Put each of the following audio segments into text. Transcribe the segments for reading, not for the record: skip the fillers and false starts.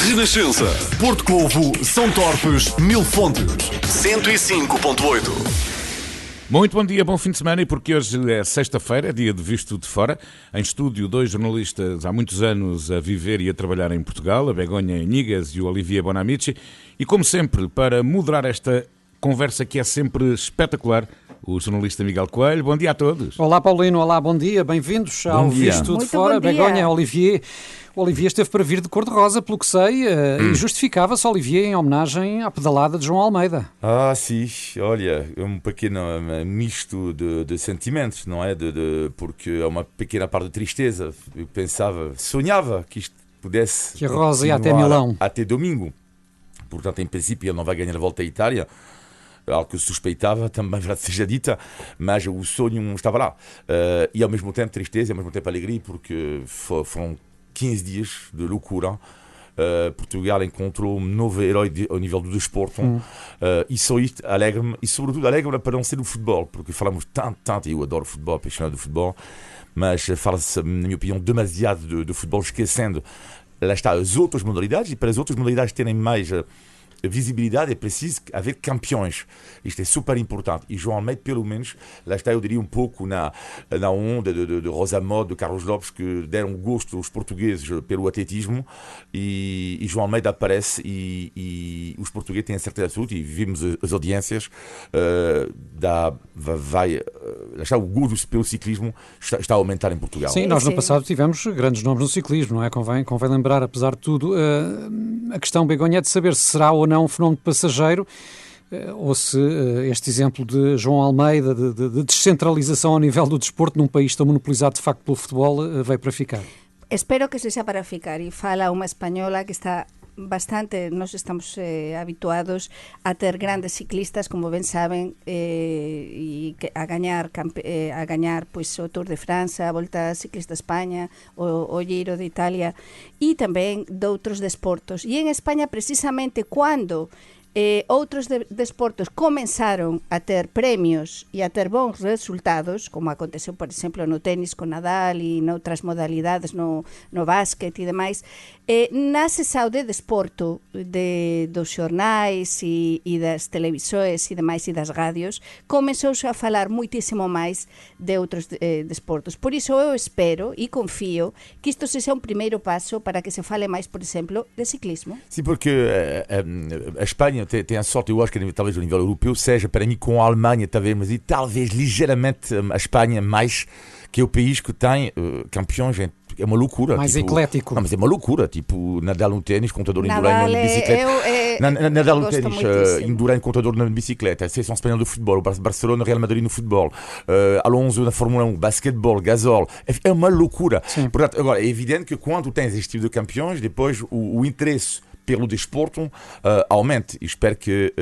Renascença. Porto Covo, São Torpes, Mil Fontes. 105.8. Muito bom dia, bom fim de semana, e porque hoje é sexta-feira, é dia de Visto de Fora. Em estúdio, dois jornalistas há muitos anos a viver e a trabalhar em Portugal, a Begonha Inigas e o Olivier Bonamici. E como sempre, para moderar esta conversa que é sempre espetacular, o jornalista Miguel Coelho. Bom dia a todos. Olá Paulino, olá, bom dia, bem-vindos ao Visto de Fora. Begonha, Olivier. O Olivier esteve para vir de cor-de-rosa, pelo que sei, e justificava-se, Olivier, em homenagem à pedalada de João Almeida. Sim, olha, é um pequeno misto de sentimentos, não é? Porque é uma pequena parte de tristeza. Eu pensava, sonhava que isto pudesse... Que a Rosa ia até Milão. Até domingo. Portanto, em princípio, ele não vai ganhar a volta à Itália. Algo que eu suspeitava, também verdade seja dita, mas o sonho estava lá. E ao mesmo tempo tristeza, e ao mesmo tempo alegria, porque foram 15 dias de loucura. Portugal encontrou um novo herói ao nível do desporto. E só isto alegra-me, e sobretudo alegra-me para não ser do futebol, porque falamos tanto, e eu adoro futebol, apaixonado do futebol, mas fala-se, na minha opinião, demasiado do futebol, esquecendo, lá está, as outras modalidades, e para as outras modalidades terem mais visibilidade é preciso haver campeões. Isto é super importante. E João Almeida, pelo menos, lá está, eu diria um pouco na onda de Rosa Mota, de Carlos Lopes, que deram gosto aos portugueses pelo atletismo, e João Almeida aparece e os portugueses têm a certeza absoluta, e vimos as audiências, lá está, o gosto pelo ciclismo está a aumentar em Portugal. Sim, nós no passado tivemos grandes nomes no ciclismo, não é? Convém lembrar, apesar de tudo, a questão, Begonha, é de saber se será ou não um fenómeno passageiro, ou se este exemplo de João Almeida, de descentralização ao nível do desporto num país tão monopolizado de facto pelo futebol, veio para ficar. Espero que seja para ficar, e fala uma espanhola que está bastante, nós estamos habituados a ter grandes ciclistas, como ben saben, e a gañar pois, o Tour de França, a Volta Ciclista a España, o Giro de Italia, e tamén de outros desportos. E en España, precisamente, cando outros desportos comenzaron a ter premios e a ter bons resultados, como aconteceu, por exemplo, no tenis con Nadal e noutras modalidades, no básquet e demais, nase sao de desporto dos xornais e das televisores e demais e das radios, comezouse a falar muitísimo máis de outros desportos. Por iso eu espero e confío que isto sexa un primeiro paso para que se fale máis, por exemplo, de ciclismo. Sim, porque a Espanha tem a sorte, eu acho que talvez ao nível europeu seja, para mim, com a Alemanha talvez ligeiramente a Espanha mais, que é o país que tem campeões. É uma loucura. Mais eclético. Não, mas é uma loucura. Tipo, Nadal no ténis, contador Indurain na bicicleta. Nadal no ténis, Indurain, contador na bicicleta. A seleção espanhola do futebol, o Barcelona, Real Madrid no futebol, Alonso na Fórmula 1, basquetebol, Gasol. É uma loucura. Portanto, agora, é evidente que quando tens este tipo de campeões, depois o interesse pelo desporto aumente. E espero que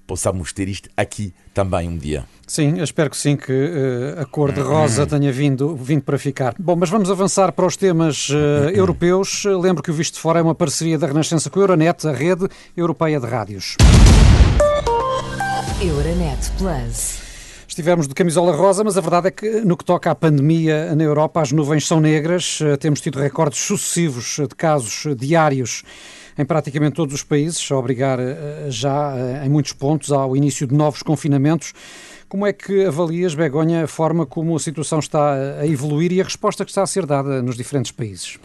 possamos ter isto aqui também um dia. Sim, eu espero que sim, que a cor de rosa tenha vindo para ficar. Bom, mas vamos avançar para os temas europeus. Lembro que o Visto de Fora é uma parceria da Renascença com a Euronet, a rede europeia de rádios. Euronet Plus. Estivemos de camisola rosa, mas a verdade é que no que toca à pandemia na Europa, as nuvens são negras. Temos tido recordes sucessivos de casos diários em praticamente todos os países, a obrigar já em muitos pontos ao início de novos confinamentos. Como é que avalias, Begonha, a forma como a situação está a evoluir e a resposta que está a ser dada nos diferentes países?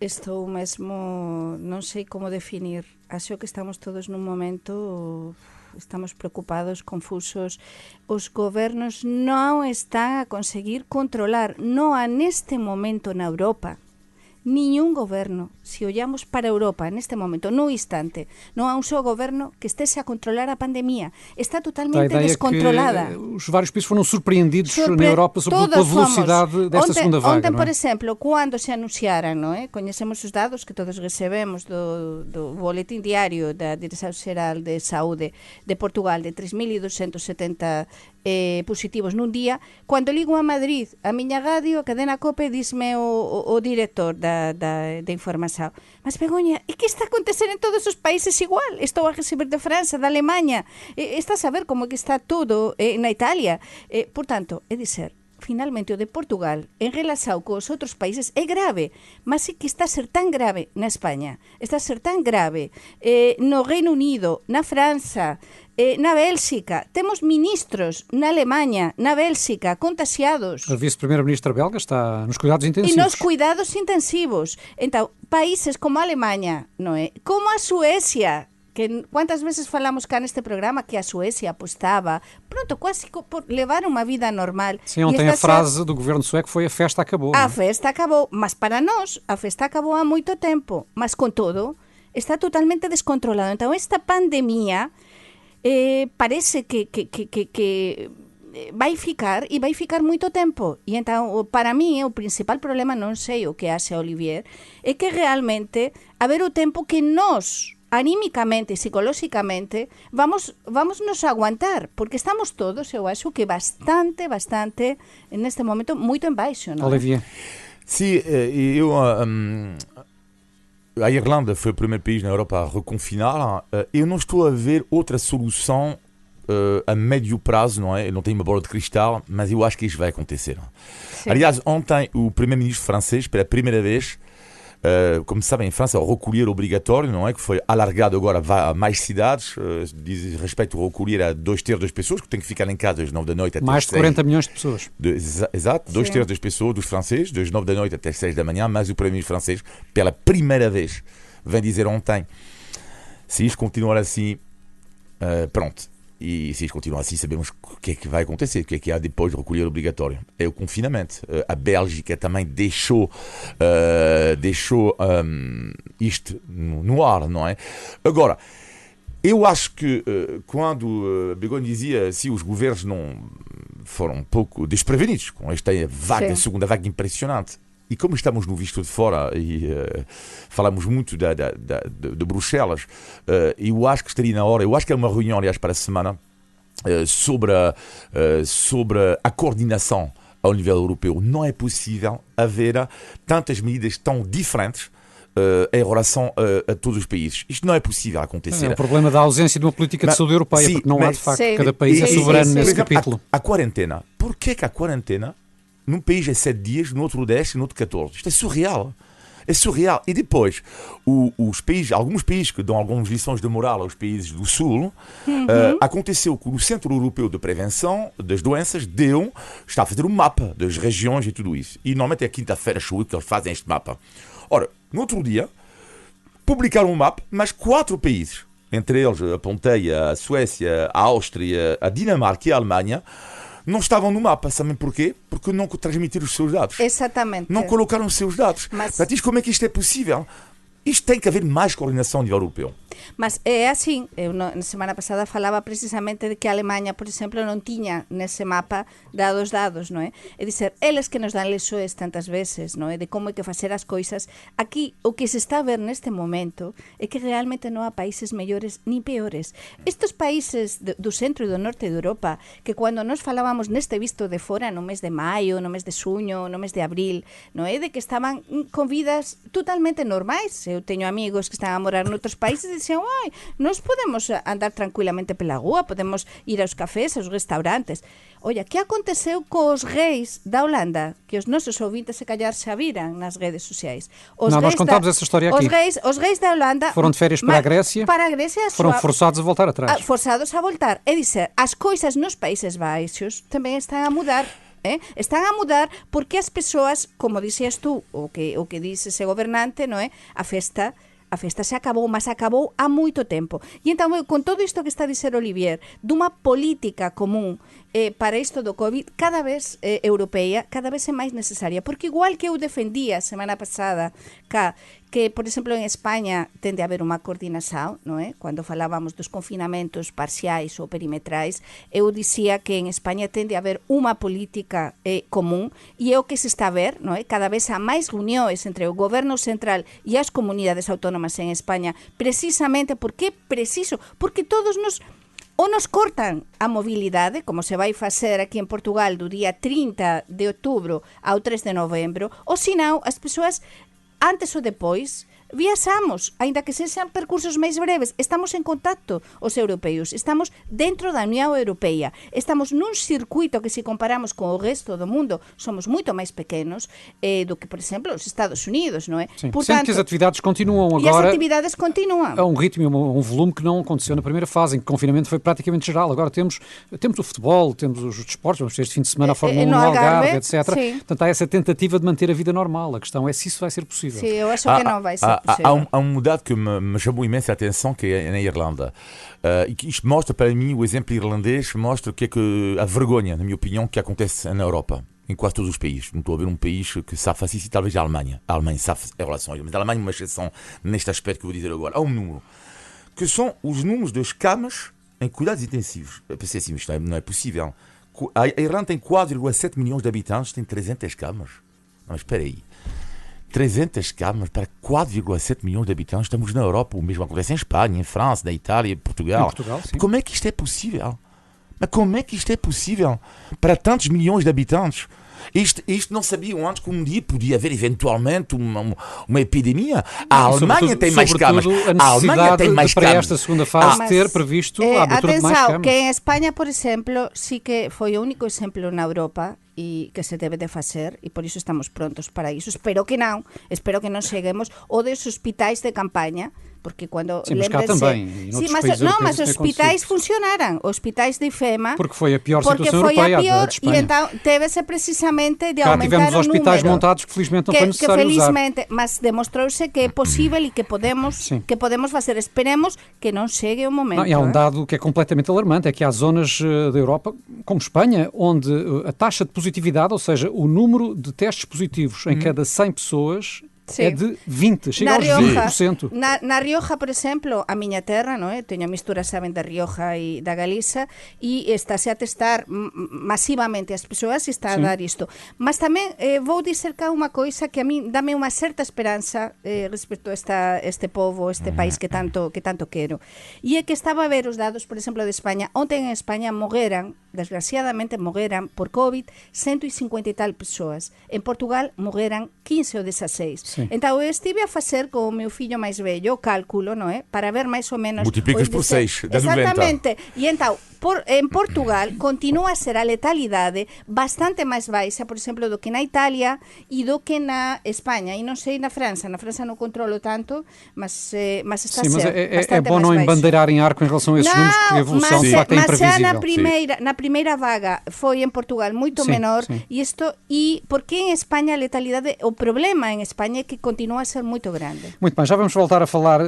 Estou mesmo, non sei como definir. Acho que estamos todos nun momento, estamos preocupados, confusos. Os gobernos non están a conseguir controlar, non a neste momento na Europa, ningún goberno, se olhamos para a Europa neste momento, no instante, non há un só goberno que estese a controlar a pandemia. Está totalmente descontrolada. Os vários países foram surpreendidos na Europa, sobretudo pela velocidade desta segunda vaga. Ontem, por exemplo, quando se anunciaran, coñecemos os dados que todos recebemos do boletín diario da Direção Xeral de Saúde de Portugal, de 3.270 positivos nun día. Cando ligo a Madrid, a miña radio, a cadena COPE, disme o director da información: mas Begoña, é que está a acontecer en todos os países igual? Estou a receber de França, da Alemanha, estás a ver como que está todo na Italia. Por tanto, é dizer, finalmente o de Portugal en relación cos outros países é grave, mas é que está a ser tan grave na España, está a ser tan grave no Reino Unido, na França, na Bélxica, temos ministros na Alemanha, na Bélxica, contagiados. A vice-primeira-ministra belga está nos cuidados intensivos. E nos cuidados intensivos. Então, países como a Alemanha, não é? Como a Suécia, que quantas vezes falamos cá neste programa que a Suécia apostava, pronto, quase por levar uma vida normal. Sim, ontem a frase do governo sueco foi: a festa acabou. A festa acabou, mas para nós a festa acabou há muito tempo, mas com todo está totalmente descontrolado. Então esta pandemia parece que vai ficar e vai ficar muito tempo. E então, para mim, o principal problema, não sei o que acha Olivier, é que realmente haver o tempo que nós, anímicamente e psicológicamente, vamos nos aguantar, porque estamos todos, eu acho que bastante, neste momento, muito em baixo. Não? Olivier. Sim, a Irlanda foi o primeiro país na Europa a reconfinar. Eu não estou a ver outra solução a médio prazo, não é? Eu não tenho uma bola de cristal, mas eu acho que isso vai acontecer. Sim. Aliás, ontem o primeiro-ministro francês, pela primeira vez, como sabem, em França, o recolher obrigatório, não é? Que foi alargado agora a mais cidades, diz respeito ao recolher a 2/3 das pessoas, que têm que ficar em casa às 9 da noite até mais de 40 milhões de pessoas. Exato, 2/3 das pessoas, dos franceses, das 9 da noite até 6 da manhã, mas o primeiro-ministro francês, pela primeira vez, vem dizer ontem, se isto continuar assim, pronto. E se isto continuar assim, sabemos o que é que vai acontecer, o que é que há depois do recolher obrigatório. É o confinamento. A Bélgica também deixou isto no ar, não é? Agora, eu acho que quando Begonha dizia se os governos não foram um pouco desprevenidos com esta vaga, segunda vaga impressionante, e como estamos no visto de fora e falamos muito de Bruxelas, eu acho que estaria na hora, eu acho que é uma reunião, aliás, para a semana, sobre a coordenação ao nível europeu. Não é possível haver tantas medidas tão diferentes em relação a todos os países. Isto não é possível acontecer. É o problema da ausência de uma política de saúde europeia, porque não há, de facto, cada país é soberano nesse capítulo. A quarentena. Porquê que a quarentena num país é 7 dias, no outro 10 e no outro 14. Isto é surreal. É surreal. E depois, alguns países que dão algumas lições de moral aos países do Sul, aconteceu que o Centro Europeu de Prevenção das Doenças está a fazer um mapa das regiões e tudo isso. E normalmente é quinta-feira, que eles fazem este mapa. Ora, no outro dia, publicaram um mapa, mas 4 países, entre eles apontei a Suécia, a Áustria, a Dinamarca e a Alemanha, não estavam no mapa, sabem porquê? Porque não transmitiram os seus dados. Exatamente. Não colocaram os seus dados. Mas como é que isto é possível? Isto tem que haver mais coordenação a nível europeu. Mas é assim, eu na semana passada falaba precisamente de que a Alemanha, por exemplo, non tiña nese mapa dados, non é? É dizer, eles que nos dan lexoes tantas veces, non é? De como é que facer as coisas. Aquí, o que se está a ver neste momento é que realmente non há países mellores ni peores. Estes países do centro e do norte de Europa, que cando nos falábamos neste visto de fora, no mes de maio, no mes de xuño, no mes de abril, non é? De que estaban con vidas totalmente normais. Eu teño amigos que están a morar noutros países e dicen, nós podemos andar tranquilamente pela rúa, podemos ir aos cafés, aos restaurantes. Olla, que aconteceu cos reis da Holanda? Que os nosos ouvintes se calhar xa viran nas redes sociais. Nós contámos essa história aqui. Os reis da Holanda foron de férias para a Grécia, foron forçados a voltar atrás. Forçados a voltar. É dizer, as coisas nos Países Baixos tamén están a mudar. Están a mudar porque as persoas, como dixías tú, o que dice ese gobernante, non é? A festa se acabou, mas acabou há moito tempo. E entón, con todo isto que está a dizer Olivier, dunha política común para isto do COVID, cada vez europeia, cada vez é máis necesaria. Porque igual que eu defendía a semana pasada que, por exemplo, en España tende a haber unha coordinación, non é? Cando falábamos dos confinamentos parciais ou perimetrais, eu dicía que en España tende a haber unha política común, e é o que se está a ver, non é? Cada vez há máis reunións entre o goberno central e as comunidades autónomas en España, precisamente porque todos nos cortan a mobilidade, como se vai facer aquí en Portugal do día 30 de outubro ao 3 de novembro, ou senão as persoas antes ou depois viaxamos, aínda que sexan percursos máis breves, estamos en contacto os europeos, estamos dentro da Unión Europea, estamos nun circuito que se comparamos con o resto do mundo, somos moito máis pequenos do que, por exemplo, os Estados Unidos, non é? Sim, portanto, que as atividades continuam agora. E as atividades continuam. A um ritmo e um volume que não aconteceu na primeira fase, em que o confinamento foi praticamente geral. Agora temos o futebol, temos os desportos, vamos ter este fim de semana a Fórmula 1 no Algarve, etc. Sim. Portanto, há essa tentativa de manter a vida normal. A questão é se isso vai ser possível. Sim, eu acho que não vai ser possível. Há um dado que me chamou imensa atenção, que é na Irlanda. E que isto mostra para mim, o exemplo irlandês mostra o que é que a vergonha, na minha opinião, que acontece na Europa, em quase todos os países. Não estou a ver um país que sabe fazer isso, talvez a Alemanha. A Alemanha sabe em relação a isso, mas a Alemanha é uma exceção neste aspecto que eu vou dizer agora. Há um número, que são os números das camas em cuidados intensivos. Eu pensei assim, isto não é possível. A Irlanda tem 4,7 milhões de habitantes, tem 300 camas. Não, mas espera aí. 300 camas para 4,7 milhões de habitantes. Estamos na Europa, o mesmo acontece em Espanha, em França, na Itália, em Portugal. Sim. Como é que isto é possível? Mas como é que isto é possível para tantos milhões de habitantes? Isto não sabiam antes que um dia podia haver eventualmente uma epidemia. A Alemanha tem mais camas. A Alemanha tem mais camas. Para esta segunda fase ter previsto a abertura de mais camas. Que em Espanha, por exemplo, sí que foi o único exemplo na Europa e que se debe de facer, e por iso estamos prontos para iso. Espero que non cheguemos o dos hospitais de campaña, porque quando sim, mas cá também, mas os hospitais funcionaram, hospitais de IFEMA, porque foi a pior situação europeia, a de Espanha. E então teve-se precisamente de cá aumentar tivemos hospitais montados que felizmente não foi necessário usar. Mas demonstrou-se que é possível e que podemos fazer. Esperemos que não chegue o momento. Não, e há um dado que é completamente alarmante, é que há zonas da Europa, como Espanha, onde a taxa de positividade, ou seja, o número de testes positivos em cada 100 pessoas é de 20, chega aos 20%. Na Rioja, por exemplo, a miña terra, non é? Teño misturas, saben, da Rioja e da Galiza, e estáse a testar masivamente as persoas e está a dar isto. Mas tamén vou dizer cá unha coisa que a mí dame unha certa esperanza respecto a este povo, este país que tanto quero. E é que estaba a ver os dados, por exemplo, de España. Ontem en España desgraciadamente por COVID 150 e tal persoas. En Portugal morreran 15 ou 16. Sim. Então eu estive a fazer com o meu filho mais velho o cálculo, não é? Para ver mais ou menos... Multiplicas por 6, dá 90. Exatamente. E então, em Portugal continua a ser a letalidade bastante máis baixa, por exemplo, do que na Itália e do que na Espanha. E non sei na França non controlo tanto, mas está a ser bastante é bom não embandeirar em arco em relação a esses números, porque a evolução de facto é imprevisível. Mas na primeira vaga foi em Portugal muito menor, e porque em Espanha a letalidade, o problema em Espanha é que continua a ser muito grande. Muito bem, já vamos voltar a falar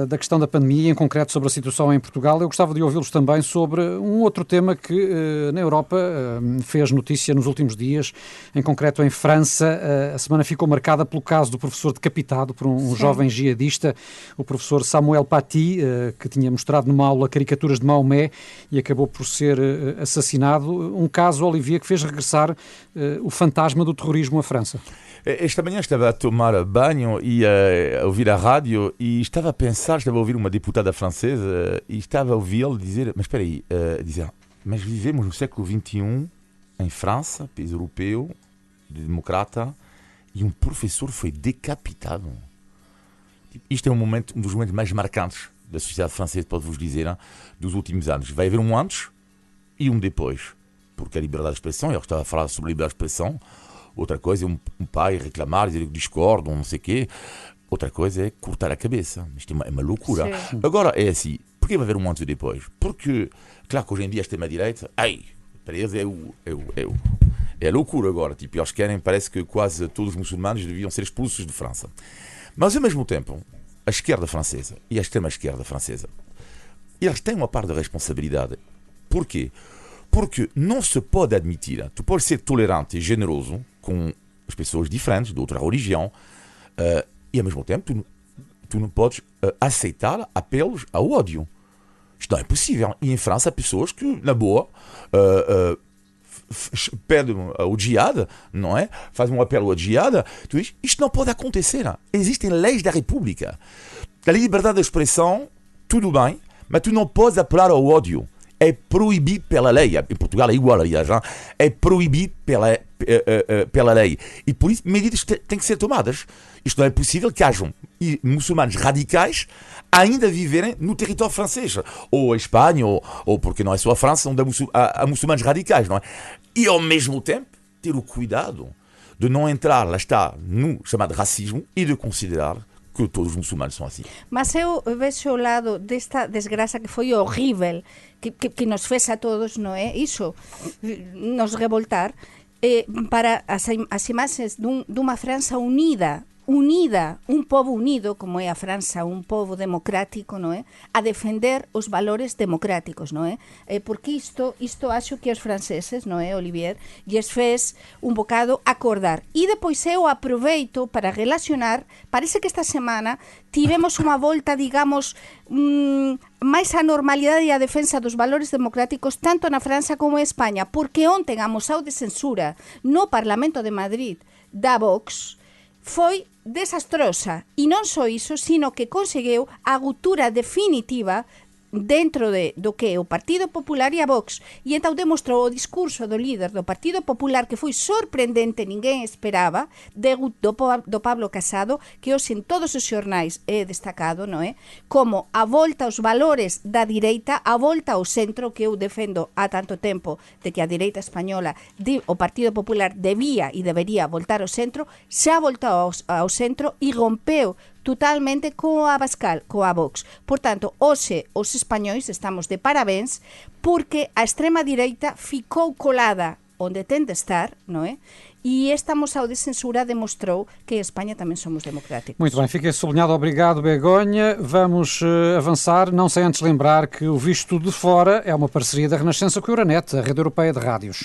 da questão da pandemia, em concreto sobre a situação em Portugal. Eu gostava de ouvi-los também sobre um outro tema que na Europa fez notícia nos últimos dias, em concreto em França. A semana ficou marcada pelo caso do professor decapitado por um jovem jihadista, o professor Samuel Paty, que tinha mostrado numa aula caricaturas de Maomé e acabou por ser assassinado. Um caso, Olivier, que fez regressar o fantasma do terrorismo à França. Esta manhã estava a tomar banho e a ouvir a rádio e estava a ouvir uma deputada francesa e estava a ouvi-la dizer, mas espera aí, mas vivemos no século XXI em França, país europeu, democrata, e um professor foi decapitado. Isto é um dos momentos mais marcantes da sociedade francesa, pode-vos dizer, dos últimos anos. Vai haver um antes e um depois, porque a liberdade de expressão, eu estava a falar sobre a liberdade de expressão. Outra coisa é um pai reclamar, dizer que discorda, não sei o quê. Outra coisa é cortar a cabeça. Isto é uma loucura. Sim. Agora é assim, por que vai haver um antes e depois? Porque, claro que hoje em dia a extrema-direita, para eles é loucura agora. Tipo, eles querem, parece que quase todos os muçulmanos deviam ser expulsos de França. Mas ao mesmo tempo, a esquerda francesa e a extrema-esquerda francesa, eles têm uma parte de responsabilidade. Por quê? Porque não se pode admitir, tu podes ser tolerante e generoso com as pessoas diferentes, de outra religião, e ao mesmo tempo tu não podes aceitar apelos ao ódio. Isto não é possível. E em França há pessoas que, na boa, pedem o jihad, não é? Fazem um apelo ao jihad. Tu dizes, isto não pode acontecer. Existem leis da República. A liberdade de expressão, tudo bem, mas tu não podes apelar ao ódio. É proibido pela lei. Em Portugal é igual, aliás. É proibido pela lei. E por isso medidas têm que ser tomadas. Isto não é possível que hajam muçulmanos radicais ainda viverem no território francês, ou a Espanha, ou porque não é só a França, onde há muçulmanos radicais, não é? E ao mesmo tempo ter o cuidado de não entrar, lá está, no chamado racismo e de considerar que todos os muçulmanos são assim. Mas eu vejo o lado desta desgraça que foi horrível, que nos fez a todos, não é? Isso, nos revoltar, para as imagens de uma França unida, un povo unido, como é a França, un povo democrático, non é? A defender os valores democráticos, non é? Porque isto acho que os franceses, non é, Olivier, lles fez un bocado acordar. E depois eu aproveito para relacionar, parece que esta semana tivemos unha volta, digamos, máis a normalidade e a defensa dos valores democráticos tanto na França como en España, porque ontem a moção de censura no Parlamento de Madrid da Vox foi desastrosa, e non só iso, sino que conseguiu a ruptura definitiva dentro do que é o Partido Popular e a Vox, e então demostrou o discurso do líder do Partido Popular, que foi sorprendente, ninguén esperaba, do Pablo Casado, que hoxe en todos os xornais é destacado, non é? Como a volta aos valores da direita, a volta ao centro, que eu defendo há tanto tempo, de que a direita española, o Partido Popular debía e debería voltar ao centro, xa voltou ao centro e rompeu totalmente coa Abascal, coa Vox. Por tanto, hoxe os españois estamos de parabéns porque a extrema direita ficou colada onde ten de estar, non é? E esta moção de censura demostrou que em Espanha também somos democráticos. Muito bem, fica sublinhado. Obrigado, Begonha. Vamos avançar, não sem antes lembrar que o Visto de Fora é uma parceria da Renascença com a Euranet, a rede europeia de rádios.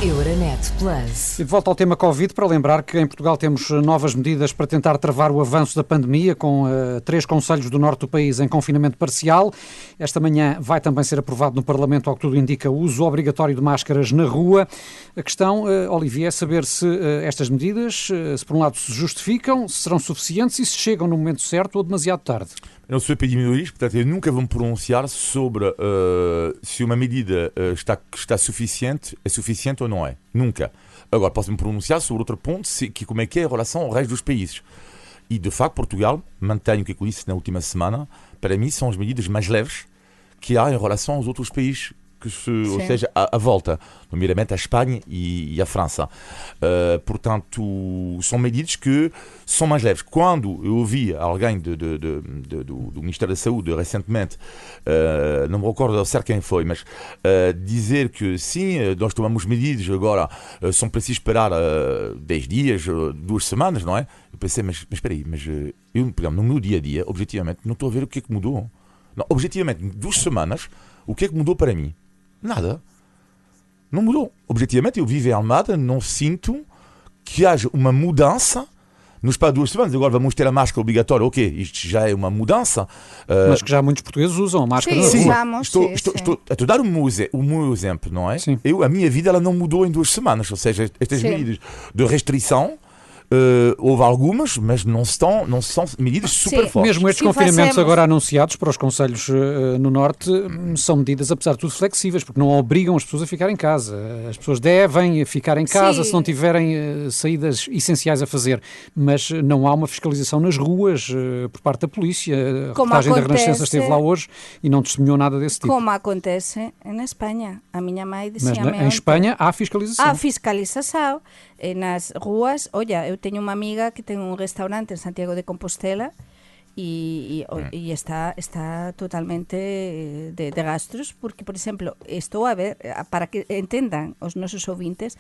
Euranet Plus. E de volta ao tema Covid, para lembrar que em Portugal temos novas medidas para tentar travar o avanço da pandemia, com 3 concelhos do norte do país em confinamento parcial. Esta manhã vai também ser aprovado no Parlamento, ao que tudo indica, o uso obrigatório de máscaras na rua. A questão, Olivier, é saber se estas medidas, se por um lado se justificam, se serão suficientes e se chegam no momento certo ou demasiado tarde. Eu não sou epidemiologista, portanto eu nunca vou me pronunciar sobre se uma medida está suficiente, é suficiente ou não é. Nunca. Agora posso me pronunciar sobre outro ponto, como é que é em relação ao resto dos países. E de facto Portugal, mantenho o que eu disse na última semana, para mim são as medidas mais leves que há em relação aos outros países, ou seja, à volta, nomeadamente a Espanha e a França. Portanto, são medidas que são mais leves. Quando eu ouvi alguém do Ministério da Saúde recentemente, não me recordo ao certo quem foi, mas dizer que sim, nós tomamos medidas, agora são precisos esperar 10 dias, 2 semanas, não é? Eu pensei, mas espera aí, eu, no meu dia a dia, objetivamente, não estou a ver o que é que mudou. Não, objetivamente, 2 semanas, o que é que mudou para mim? Nada. Não mudou. Objetivamente, eu vivo em Almada, não sinto que haja uma mudança nos espaço de 2 semanas. Agora vamos ter a máscara obrigatória. Ok, isto já é uma mudança. Mas que já muitos portugueses usam a máscara. Sim, na rua. Estou a dar o meu exemplo, não é? Sim. A minha vida ela não mudou em 2 semanas. Ou seja, estas medidas de restrição, houve algumas, mas não são medidas super fortes. Mesmo estes confinamentos agora anunciados para os concelhos no Norte são medidas, apesar de tudo, flexíveis, porque não obrigam as pessoas a ficar em casa. As pessoas devem ficar em casa se não tiverem saídas essenciais a fazer, mas não há uma fiscalização nas ruas por parte da polícia. A reportagem da Renascença esteve lá hoje e não testemunhou nada desse tipo. Como acontece na Espanha. A minha mãe dizia-me Mas em Espanha há fiscalização. Há fiscalização. Nas ruas, olha, eu tenho uma amiga que tem um restaurante em Santiago de Compostela e está totalmente de rastros, porque, por exemplo, estou a ver, para que entendam os nosos ouvintes,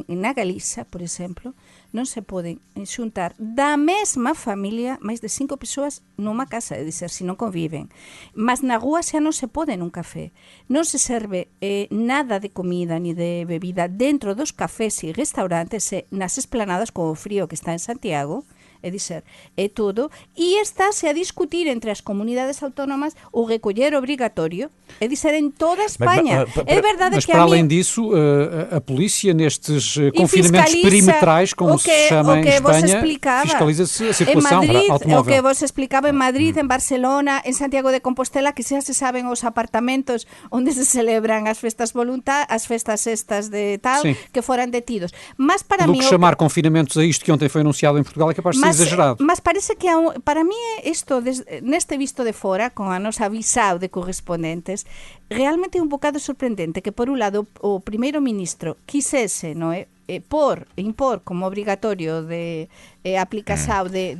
na Galiza, por exemplo, non se poden xuntar da mesma familia máis de 5 persoas nunha casa, é dizer, se non conviven. Mas na rúa xa non se pode nun café. Non se serve nada de comida ni de bebida dentro dos cafés e restaurantes nas esplanadas, con o frío que está en Santiago. é dizer, é tudo, e está-se a discutir entre as comunidades autónomas o recolher obrigatório, é dizer, em toda a Espanha. É verdade mas que para a além mim... disso, a polícia nestes confinamentos perimetrais, como se chama em Espanha, fiscaliza-se a circulação automóvel. O que vos explicava em Madrid, em Barcelona, em Santiago de Compostela, que xa se saben os apartamentos onde se celebran as festas as festas estas de tal, sim, que foran detidos. Mas para mí... que chamar confinamentos a isto que ontem foi anunciado em Portugal é capaz de ser exagerado. Mas parece que para mí isto, neste visto de fora, con a nosa visao de correspondentes, realmente é un bocado sorprendente que, por un lado, o primeiro ministro quisese, non é, impor como obrigatorio de aplicación de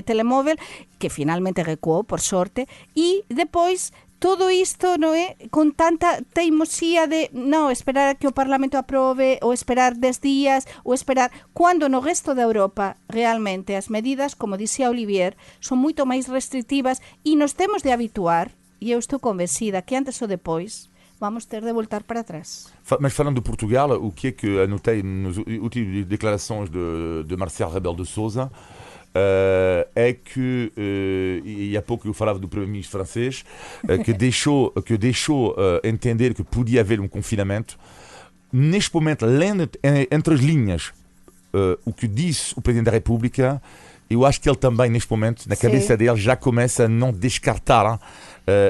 telemóvel, que finalmente recuou, por sorte, e depois todo isto non é con tanta teimosía de non esperar a que o Parlamento aprobe, ou esperar 10 días, ou esperar, cando no resto da Europa realmente as medidas, como dixía Olivier, son moito máis restrictivas e nos temos de habituar, e eu estou convencida que antes ou depois vamos ter de voltar para trás. Mas falando de Portugal, o que é que anotei nas últimas declarações de Marcelo Rebelo de Sousa é que, e há pouco eu falava do primeiro-ministro francês, que deixou entender que podia haver um confinamento. Neste momento, lendo entre as linhas o que disse o Presidente da República, eu acho que ele também, neste momento, na cabeça dele, já começa a não descartar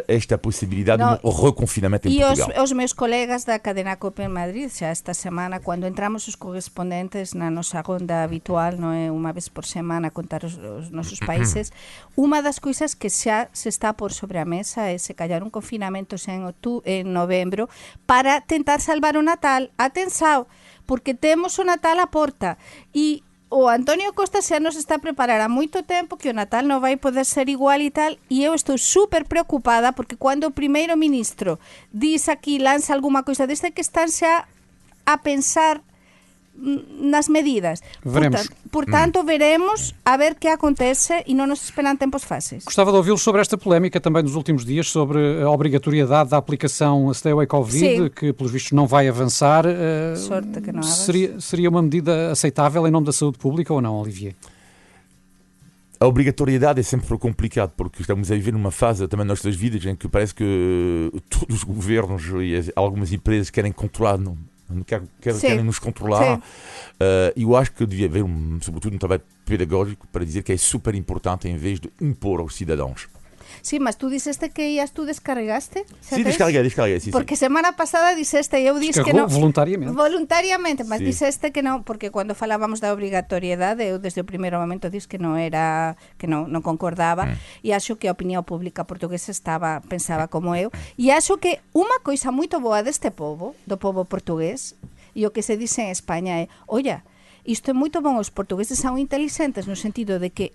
esta possibilidade de um reconfinamento em Portugal. E os meus colegas da cadena COPE en Madrid, xa esta semana, quando entramos os correspondentes na nosa ronda habitual, non é, unha vez por semana, contar os nosos países, unha das coisas que xa se está por sobre a mesa é se callar un confinamento en novembro para tentar salvar o Natal. Atenção, porque temos o Natal á porta e o Antonio Costa xa nos está a preparar há moito tempo que o Natal non vai poder ser igual e tal, e eu estou super preocupada porque cando o primeiro ministro diz aquí, lanza alguma coisa desta, que están xa a pensar nas medidas. Veremos. Portanto, veremos a ver que acontece e non nos esperan tempos fáceis. Gostava de ouvi-lo sobre esta polémica também dos últimos dias, sobre a obrigatoriedade da aplicação Stay Away Covid, sim, que pelos vistos não vai avançar. Sorte que não seria uma medida aceitável em nome da saúde pública ou não, Olivier? A obrigatoriedade é sempre complicado, porque estamos a viver numa fase também nas nossas vidas em que parece que todos os governos e algumas empresas querem controlar, querem nos controlar. Eu acho que devia haver, sobretudo, um trabalho pedagógico para dizer que é super importante em vez de impor aos cidadãos. Sí, mas tú disseste que ias, tú descarregaste? Sí, descarguei, sí. Porque semana pasada disseste, eu disse que non. Voluntariamente, mas sí, disseste que non, porque cando falábamos da obrigatoriedade, eu desde o primeiro momento disse que non era, que non concordaba, e acho que a opinión pública portuguesa pensaba como eu, e acho que unha coisa moito boa deste povo, do povo portugués, e o que se dice en España é, olla, isto é moito bom, os portugueses son inteligentes no sentido de que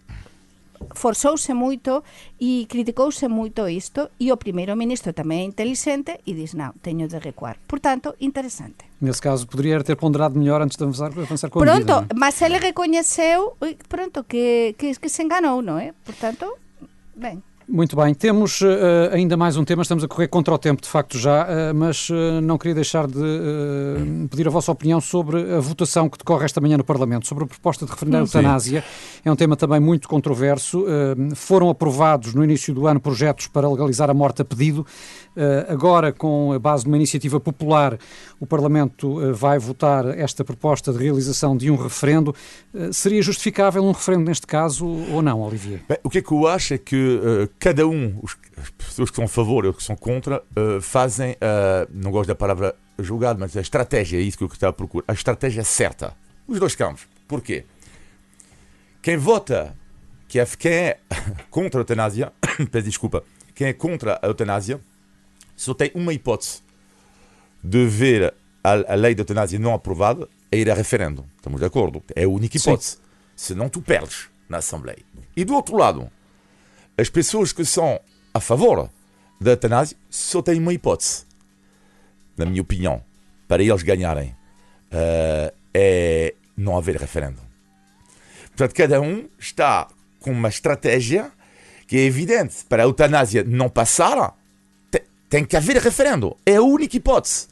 forzouse moito e criticouse moito isto, e o primeiro ministro tamén é inteligente e diz, non, teño de recuar. Portanto, interesante. Nesse caso, poderia ter ponderado melhor antes de avançar com a medida. Mas ele recoñeceu que se enganou, non é? Portanto, ben. Muito bem, temos ainda mais um tema, estamos a correr contra o tempo de facto já, mas não queria deixar de pedir a vossa opinião sobre a votação que decorre esta manhã no Parlamento, sobre a proposta de referendo à eutanásia. É um tema também muito controverso. Foram aprovados no início do ano projetos para legalizar a morte a pedido. Agora, com a base de uma iniciativa popular, o Parlamento vai votar esta proposta de realização de um referendo. Seria justificável um referendo neste caso ou não, Olivier? Bem, o que é que eu acho é que cada as pessoas que são a favor ou que são contra, fazem, não gosto da palavra julgado, mas a estratégia, é isso que eu estava a procurar, a estratégia certa. Os dois campos. Porquê? Quem vota, quem é contra a eutanásia, peço desculpa, quem é contra a eutanásia, só tem uma hipótese de ver a lei da eutanásia não aprovada é ir a referendo. Estamos de acordo? É a única hipótese. Senão tu perdes na Assembleia. E do outro lado, as pessoas que são a favor da eutanásia só têm uma hipótese, na minha opinião, para eles ganharem, é não haver referendo. Portanto, cada um está com uma estratégia que é evidente. Para a eutanásia não passar, tem que haver referendo. É a única hipótese.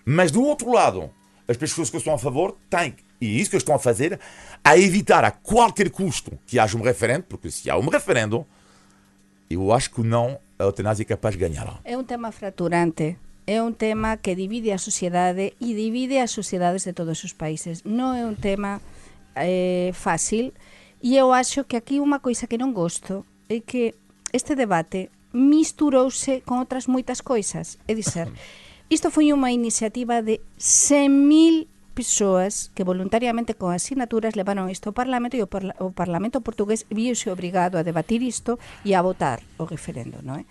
Mas do outro lado, as pessoas que estão a favor têm, E isso que estão a fazer, a evitar a qualquer custo que haja um referendo, porque se há um referendo, eu acho que não, a eutanásia é capaz de ganhar. É um tema fraturante. É um tema que divide a sociedade e divide as sociedades de todos os países. Non é un tema fácil, e eu acho que aquí unha coisa que non gosto é que este debate misturouse con outras moitas coisas. É dizer, isto foi unha iniciativa de 100.000 persoas que voluntariamente con asignaturas levaron isto ao Parlamento, e o Parlamento portugués viuse obrigado a debatir isto e a votar o referendo, non é?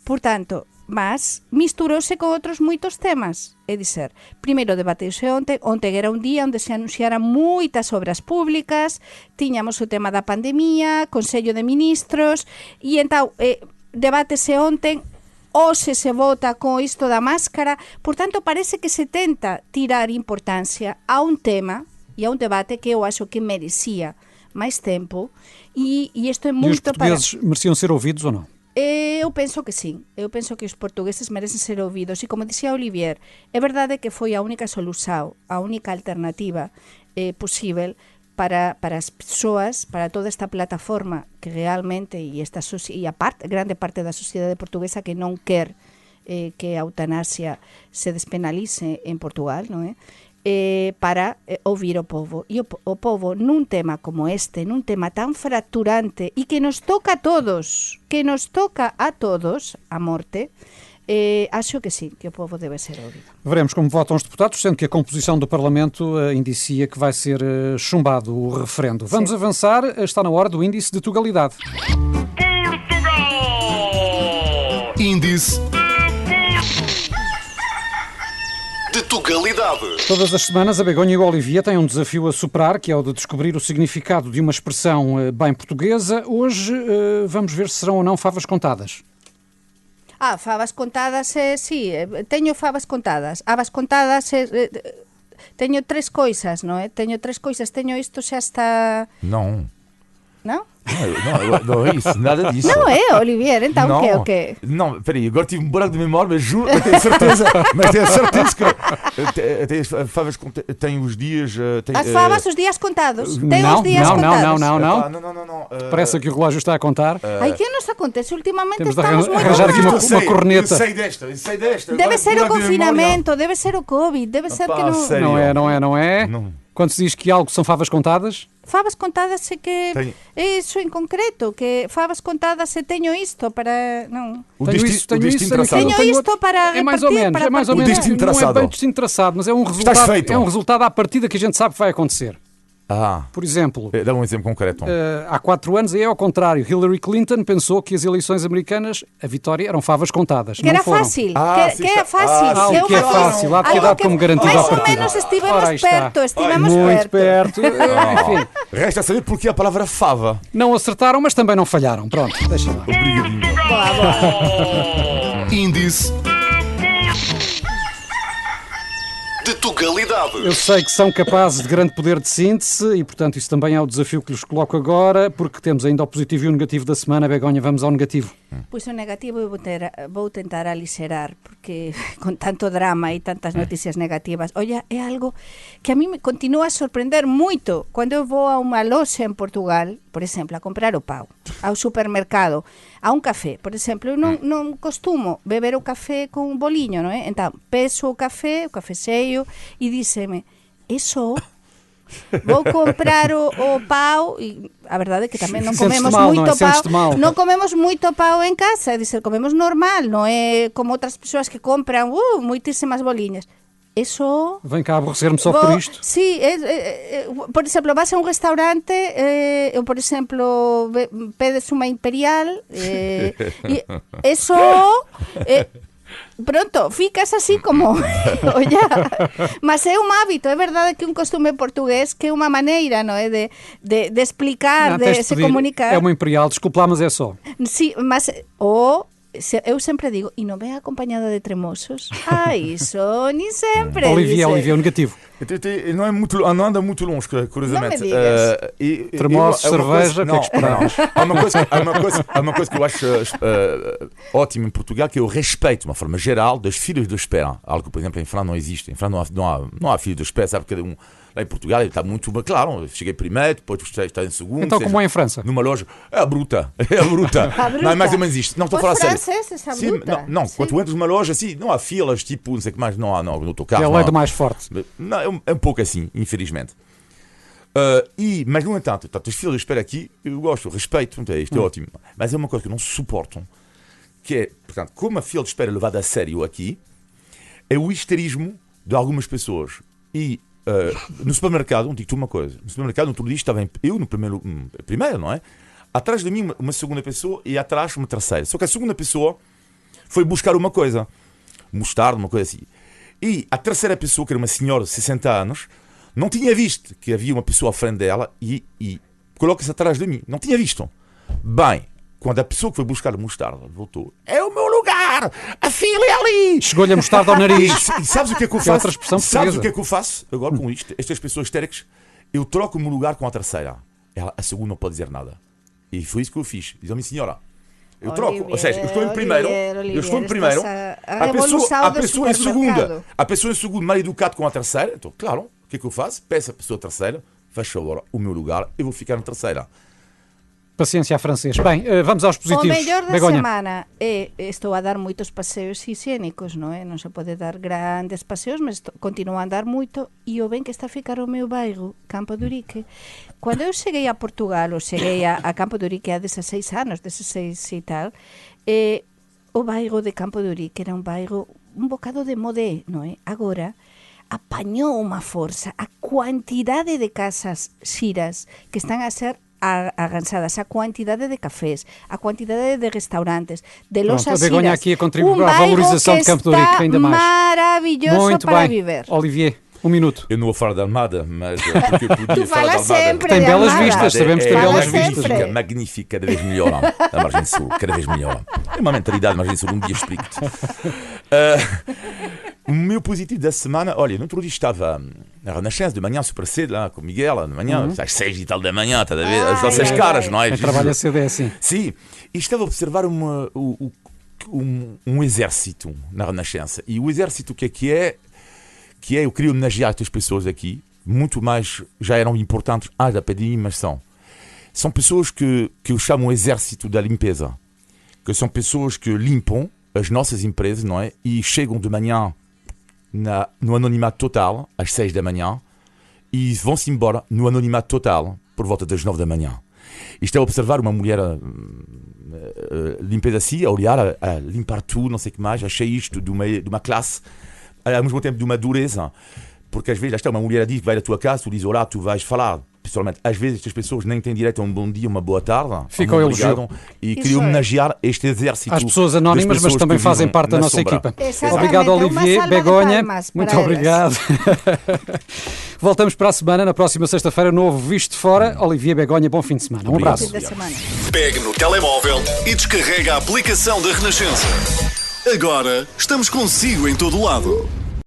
Por tanto, mas misturouse con outros moitos temas. É dizer, primeiro debateuse onte era un día onde se anunciaran moitas obras públicas, tiñamos o tema da pandemia, Consello de Ministros, e entón debátese onte, hoxe se vota con isto da máscara. Por tanto, parece que se tenta tirar importancia a un tema e a un debate que eu acho que merecía máis tempo, e isto é moito para... E os portugueses mereciam ser ouvidos ou não? Eu penso que sim, eu penso que os portugueses merecen ser ouvidos, e como dixía Olivier, é verdade que foi a única solución, a única alternativa posible para as persoas, para toda esta plataforma que realmente, e grande parte da sociedade portuguesa que non quer que a eutanasia se despenalice en Portugal, non é? Para ouvir o povo. E o povo, nun tema como este, nun tema tan fracturante e que nos toca a todos, a morte, acho que sim, que o povo deve ser ouvido. Veremos como votam os deputados, sendo que a composição do Parlamento indicia que vai ser chumbado o referendo. Vamos avançar, está na hora do índice de Tugalidade. Índice de Tugalidade. Todas as semanas a Begonha e o Olivier têm um desafio a superar, que é o de descobrir o significado de uma expressão bem portuguesa. Hoje vamos ver se serão ou não favas contadas. Favas contadas, sí, teño favas contadas. Habas contadas, teño tres coisas, non é? Teño isto xa está... Não. Não? Não é isso, nada disso. Não é, Olivier, então o quê? Não, peraí, agora tive um buraco de memória, mas juro, tenho certeza que favas tem os dias... As favas, os dias contados. Não. Não. Parece que o relógio está a contar. Ai, que nos acontece? Ultimamente temos estamos muito... arranjar aqui uma corneta. Eu sei desta. Deve ser o confinamento, deve ser o Covid, deve ser que não... Não é. Quando se diz que algo são favas contadas... Favas contadas é que é isso em concreto, que favas contadas tenho isto para... Não. Tenho isto para repartir. É mais ou menos. Não é bem destino traçado, mas é um resultado à partida que a gente sabe que vai acontecer. Por exemplo, dá um exemplo concreto. Há 4 anos é ao contrário. Hillary Clinton pensou que as eleições americanas, a vitória, eram favas contadas. Que era fácil. Que é fácil. O que é fácil. Há de ter dado como garantido à partida. Mais ou menos estivemos perto. Muito perto. Enfim. Resta saber porque a palavra fava. Não acertaram, mas também não falharam. Pronto, deixa lá. Obrigadinho. Índice de Tugalidade. Eu sei que são capazes de grande poder de síntese e, portanto, isso também é o desafio que lhes coloco agora, porque temos ainda o positivo e o negativo da semana. Begonha, vamos ao negativo. Pois o negativo eu vou tentar aliserar, porque con tanto drama e tantas noticias negativas, olla, é algo que a mí me continúa a sorprender moito cando eu vou a unha loxa en Portugal, por exemplo, a comprar o pão, ao supermercado, a un café, por exemplo, eu non costumo beber o café con un boliño, non é? Entón, peso o café xeio, e díseme, eso... Vou comprar o pau, e a verdade é que tamén non comemos moito pau. Non comemos moito pau en casa, é dizer, comemos normal, non é como outras persoas que compran moitísimas boliñas. Eso... Vem cá aborrecer-me só por isto. Sí, por exemplo, vas a un restaurante, ou por exemplo, pedes unha imperial, e eso... Pronto, ficas así como olla. Mas é un hábito, é verdade que un costume portugués, que é unha maneira, non é, de explicar, de se comunicar. É uma imperial, desculpa lá, mas é só. Sí, mas eu sempre digo, e non vem acompañada de tremosos? Isso, nem sempre. Olivier, o negativo. Não anda muito longe, curiosamente. Não me digas. Tremosos, cerveja, o que é que esperamos? Há uma coisa que eu acho ótima em Portugal, que é o respeito, de uma forma geral, das filhas de espera. Algo que, por exemplo, em França não existe. Em França não há filhos de espera, sabe? Lá em Portugal está muito claro. Cheguei primeiro, depois está em segundo. Então, como é em França? Numa loja. É a bruta. Não é mais ou menos isto. Não estou a falar sério. Sim, não. Quando tu entras numa loja, assim, não há filas, tipo, não sei o que mais. Não há, no autocarro. É a lei do mais forte. Não, é um pouco assim, infelizmente. Mas, no entanto, as filas de espera aqui, eu gosto, respeito, isto é ótimo. Mas é uma coisa que não suportam, que é, portanto, como a fila de espera é levada a sério aqui, é o histerismo de algumas pessoas. E no supermercado, digo-te uma coisa, no supermercado, no outro dia, estava eu no primeiro, não é? Atrás de mim uma segunda pessoa e atrás uma terceira. Só que a segunda pessoa foi buscar uma coisa, mostarda, uma coisa assim. E a terceira pessoa, que era uma senhora de 60 anos, não tinha visto que havia uma pessoa à frente dela e coloca-se atrás de mim. Não tinha visto. Bem, quando a pessoa que foi buscar a mostarda voltou, é o meu lugar! A fila é ali! Chegou-lhe a mostarda ao nariz. E sabes o que é que eu faço? Que é outra expressão portuguesa. Sabes o que é que eu faço agora com isto? Estas pessoas histéricas, eu troco o meu lugar com a terceira. A segunda não pode dizer nada. E foi isso que eu fiz. Diz-me, senhora, eu troco. Ou seja, eu estou em primeiro. A pessoa em segunda. A pessoa em segundo, mal educado com a terceira. Então, claro, o que é que eu faço? Peço a pessoa terceira, faz favor, o meu lugar, eu vou ficar na terceira. Paciência a francês. Bem, vamos aos positivos. O mellor da Begoña. semana estou a dar moitos paseos higiénicos, non é? Non se pode dar grandes paseos, mas continuo a andar moito e o ben que está a ficar o meu bairro, Campo de Urique. Cando eu cheguei a Portugal, ou cheguei a Campo de Urique há 16 anos, 16 e tal, o bairro de Campo de Urique era un bairro un bocado de modé, non é? Agora apañou unha forza a cuantidade de casas xiras que están a ser arransadas, a quantidade de cafés, a quantidade de restaurantes, de losas xiras. A Begoña aqui a contribuir para a valorização de Campo de Urique ainda mais. Maravilhoso muito para bem. viver. Olivier, um minuto. Eu não vou falar da Almada, mas porque eu podia falar da Fala Almada. sempre Tem de belas Almada. vistas, sabemos que tem belas vistas. Magnífica, cada vez melhor. A Margem Sul, cada vez melhor. É uma mentalidade, Margem Sul, um dia explico-te. O meu positivo da semana, olha, no outro dia estava na Renascença, de manhã, super cedo, lá com o Miguel, de manhã, às 6 e tal da manhã, está a ver? As nossas caras, não é? Quem trabalha cedo é assim. Sim, e estava a observar um exército na Renascença. E o exército, o que é, eu queria homenagear estas pessoas aqui, muito mais, já eram importantes da pandemia, mas são pessoas que eu chamo o exército da limpeza, que são pessoas que limpam as nossas empresas, não é? E chegam de manhã no anonimato total, às 6 da manhã, e vão-se embora no anonimato total, por volta das 9 da manhã. E estou a observar uma mulher limpeza assim, a olhar, a limpar tudo, não sei o que mais, achei isto de uma classe, ao mesmo tempo de uma dureza, porque às vezes está uma mulher a dizer que vai da tua casa, tu dizes, olá, tu vais falar. Pessoalmente, às vezes estas pessoas nem têm direito a um bom dia, uma boa tarde. Fica o elogio. E queria homenagear este exército. Às pessoas anónimas, mas também fazem parte da nossa equipa. Obrigado, Olivier, Begoña. Muito obrigado. Voltamos para a semana, na próxima sexta-feira, novo Visto de Fora. Olivier, Begoña, bom fim de semana. Um abraço. Pegue no telemóvel e descarrega a aplicação da Renascença. Agora estamos consigo em todo lado.